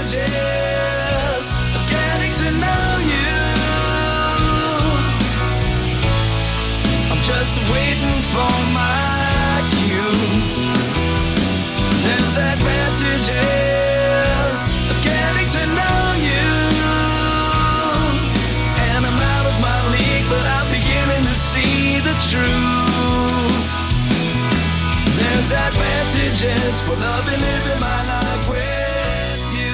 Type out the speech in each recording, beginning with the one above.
advantages of getting to know you. I'm just waiting for my cue. There's advantages of getting to know you. And I'm out of my league, but I'm beginning to see the truth. There's advantages for loving, living my life with you.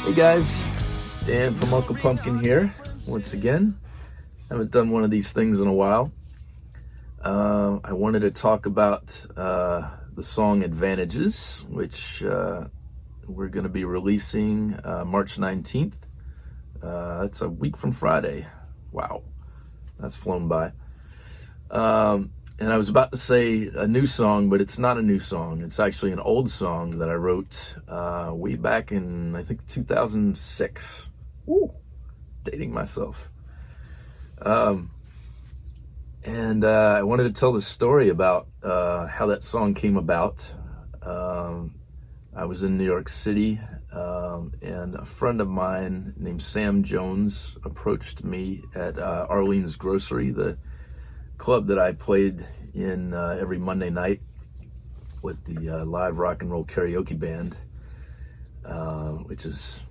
Hey guys, Dan from Uncle Pumpkin here once again. Haven't done one of these things in a while. I wanted to talk about the song Advantages, which we're going to be releasing March 19th. That's a week from Friday. Wow, that's flown by. And I was about to say a new song, but it's not a new song. It's actually an old song that I wrote way back in, I think, 2006. Woo, dating myself. And I wanted to tell the story about how that song came about. I was in New York City, and a friend of mine named Sam Jones approached me at Arlene's Grocery, the club that I played in every Monday night with the live rock and roll karaoke band, which is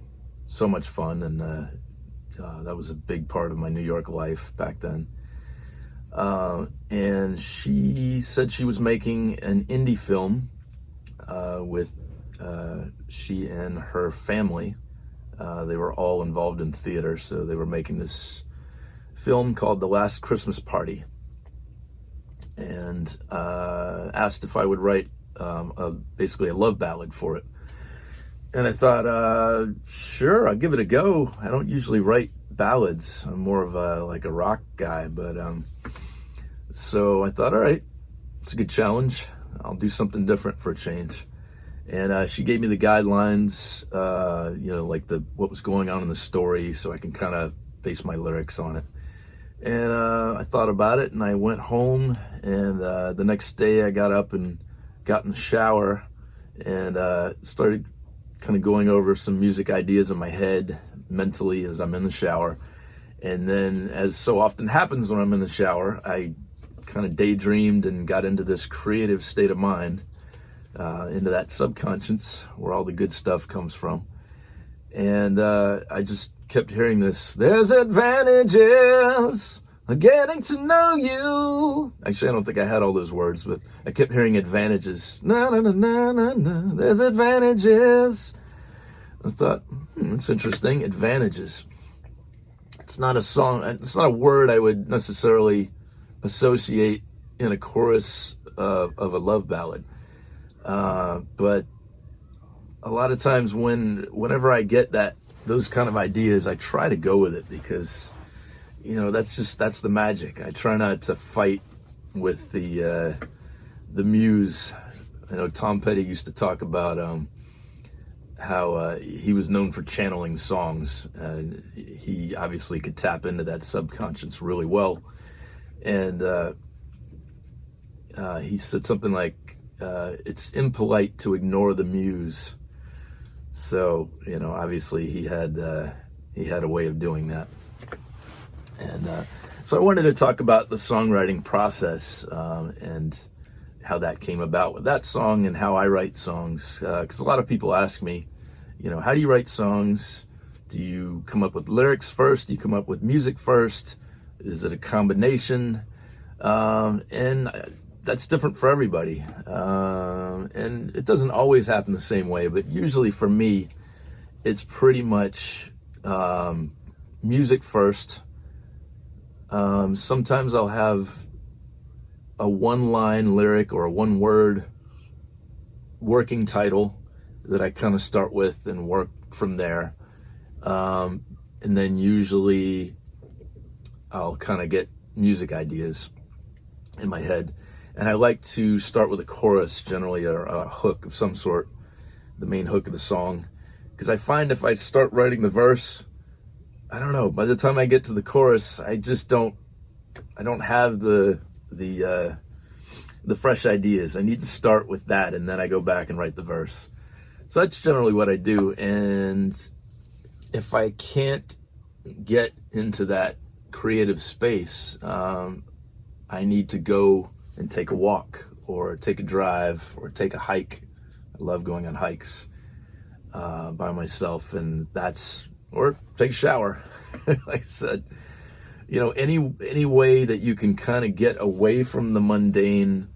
so much fun, and that was a big part of my New York life back then. And she said she was making an indie film with she and her family. They were all involved in theater, so they were making this film called The Last Christmas Party, and asked if I would write basically a love ballad for it. And I thought, sure, I'll give it a go. I don't usually write ballads. I'm more of a rock guy, but so I thought, all right, it's a good challenge. I'll do something different for a change. And she gave me the guidelines, what was going on in the story, so I can kind of base my lyrics on it. And I thought about it, and I went home, and the next day I got up and got in the shower and started kind of going over some music ideas in my head mentally as I'm in the shower. And then, as so often happens when I'm in the shower, I kind of daydreamed and got into this creative state of mind, into that subconscious where all the good stuff comes from. And I just kept hearing this, there's advantages of getting to know you. Actually, I don't think I had all those words, but I kept hearing advantages. Na na na na na na. There's advantages. I thought, that's interesting. Advantages. It's not a song. It's not a word I would necessarily associate in a chorus of a love ballad. But a lot of times whenever I get those kind of ideas, I try to go with it because, that's the magic. I try not to fight with the muse. I know Tom Petty used to talk about how he was known for channeling songs. He obviously could tap into that subconscious really well. And he said something like, it's impolite to ignore the muse. So, obviously he had a way of doing that. And so I wanted to talk about the songwriting process and how that came about with that song and how I write songs. Because a lot of people ask me, how do you write songs? Do you come up with lyrics first? Do you come up with music first? Is it a combination? And that's different for everybody. And it doesn't always happen the same way, but usually for me, it's pretty much music first. Sometimes I'll have a one-line lyric or a one-word working title that I kind of start with and work from there. And then usually I'll kind of get music ideas in my head. And I like to start with a chorus, generally, or a hook of some sort, the main hook of the song. Because I find if I start writing the verse, I don't know, by the time I get to the chorus, I don't have the fresh ideas. I need to start with that, and then I go back and write the verse. So that's generally what I do. And if I can't get into that creative space, I need to go and take a walk or take a drive or take a hike. I love going on hikes by myself, and or take a shower. Like I said, any way that you can kind of get away from the mundane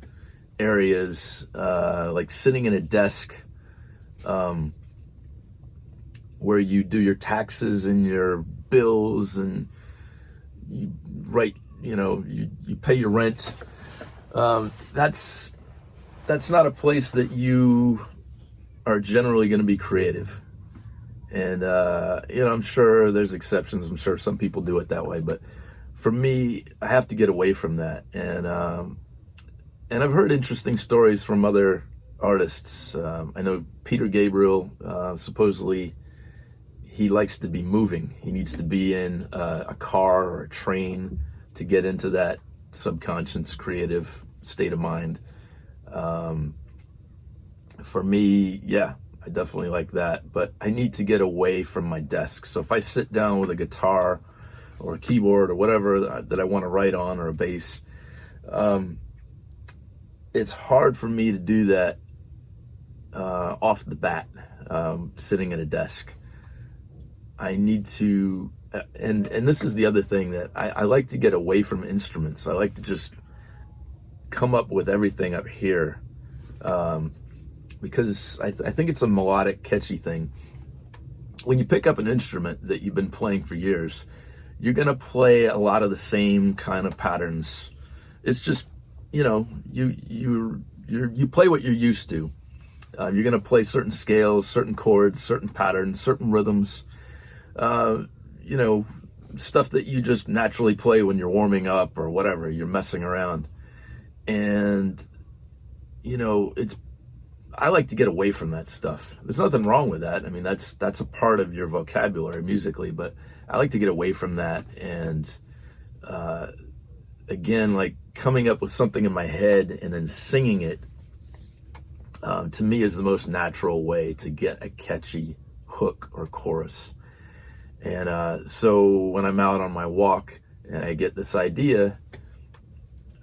areas, like sitting in a desk where you do your taxes and your bills and you write, you pay your rent. That's not a place that you are generally going to be creative. And, I'm sure there's exceptions. I'm sure some people do it that way. But for me, I have to get away from that. And I've heard interesting stories from other artists. I know Peter Gabriel, supposedly he likes to be moving. He needs to be in a car or a train to get into that subconscious creative state of mind. For me, yeah, I definitely like that, but I need to get away from my desk. So if I sit down with a guitar or a keyboard or whatever that I want to write on, or a bass, it's hard for me to do that off the bat, sitting at a desk. I need to, and this is the other thing, that I like to get away from instruments. I like to just come up with everything up here, because I think it's a melodic, catchy thing. When you pick up an instrument that you've been playing for years, you're gonna play a lot of the same kind of patterns. It's just, you play what you're used to. You're gonna play certain scales, certain chords, certain patterns, certain rhythms. Stuff that you just naturally play when you're warming up or whatever, you're messing around. And, I like to get away from that stuff. There's nothing wrong with that. I mean, that's a part of your vocabulary musically, but I like to get away from that. And, again, like coming up with something in my head and then singing it, to me is the most natural way to get a catchy hook or chorus. And so when I'm out on my walk and I get this idea,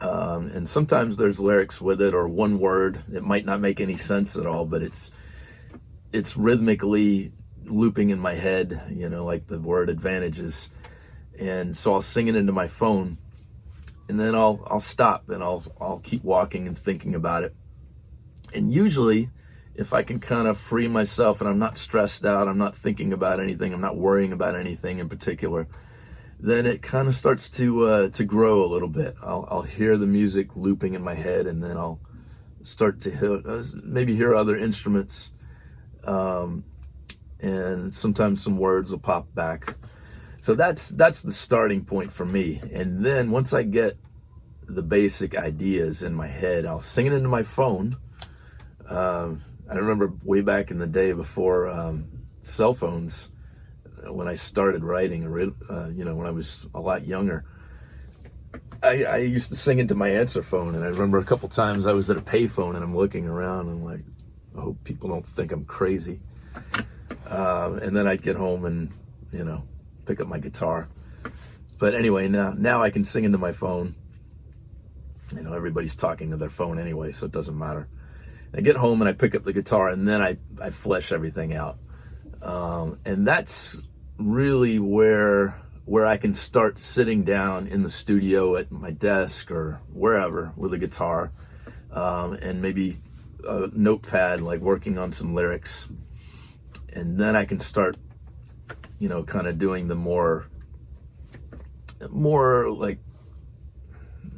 and sometimes there's lyrics with it or one word. It might not make any sense at all, but it's rhythmically looping in my head, like the word advantages. And so I'll sing it into my phone, and then I'll stop and I'll keep walking and thinking about it. And usually, if I can kind of free myself and I'm not stressed out, I'm not thinking about anything, I'm not worrying about anything in particular, then it kind of starts to grow a little bit. I'll hear the music looping in my head, and then I'll start to maybe hear other instruments, and sometimes some words will pop back. So that's the starting point for me. And then once I get the basic ideas in my head, I'll sing it into my phone. I remember way back in the day before cell phones, when I started writing, when I was a lot younger, I used to sing into my answer phone. And I remember a couple times I was at a payphone and I'm looking around and I'm like, I hope people don't think I'm crazy. And then I'd get home and, pick up my guitar. But anyway, now I can sing into my phone. Everybody's talking to their phone anyway, so it doesn't matter. I get home and I pick up the guitar, and then I flesh everything out. And that's really where I can start sitting down in the studio at my desk or wherever with a guitar, and maybe a notepad, like working on some lyrics. And then I can start, kind of doing the more like,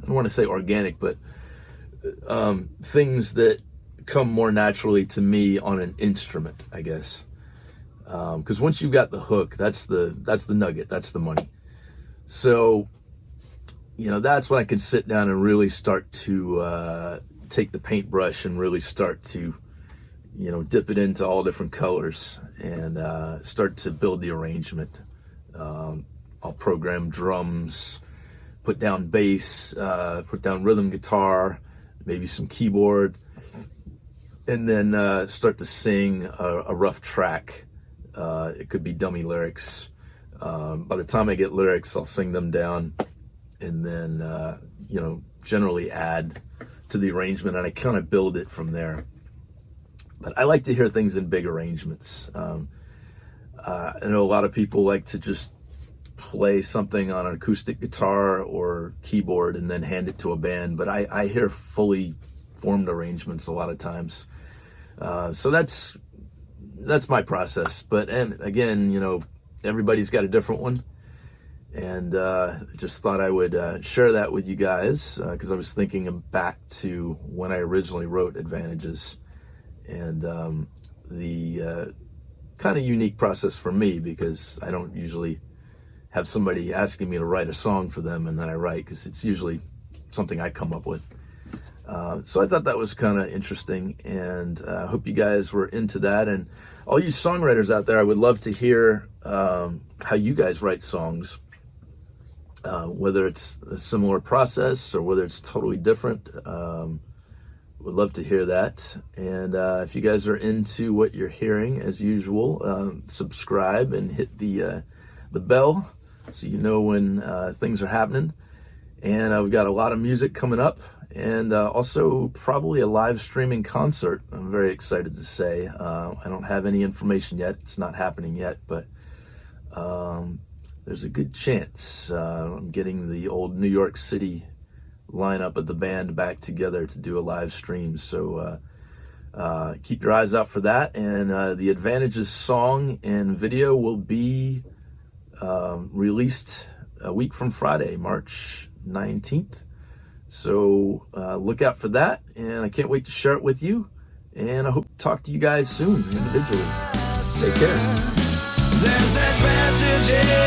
I don't want to say organic, but things that come more naturally to me on an instrument, I guess. Because once you've got the hook, that's the nugget, that's the money. So, that's when I can sit down and really start to take the paintbrush and really start to, dip it into all different colors and start to build the arrangement. I'll program drums, put down bass, put down rhythm guitar, maybe some keyboard. and then start to sing a rough track. It could be dummy lyrics. By the time I get lyrics, I'll sing them down, and then generally add to the arrangement, and I kind of build it from there. But I like to hear things in big arrangements. I know a lot of people like to just play something on an acoustic guitar or keyboard and then hand it to a band, but I hear fully formed arrangements a lot of times. So that's my process. And again, everybody's got a different one, and just thought I would share that with you guys, because I was thinking back to when I originally wrote Advantages, and the kind of unique process for me, because I don't usually have somebody asking me to write a song for them and then I write, because it's usually something I come up with. So I thought that was kind of interesting, and I hope you guys were into that. And all you songwriters out there, I would love to hear how you guys write songs, whether it's a similar process or whether it's totally different. Would love to hear that. And if you guys are into what you're hearing, as usual, subscribe and hit the bell so you know when things are happening. And we've got a lot of music coming up, and also probably a live streaming concert. I'm very excited to say. I don't have any information yet. It's not happening yet, but there's a good chance. I'm getting the old New York City lineup of the band back together to do a live stream. So keep your eyes out for that. And the Advantages song and video will be released a week from Friday, March 19th. So look out for that, and I can't wait to share it with you, and I hope to talk to you guys soon individually. Take care. There's advantages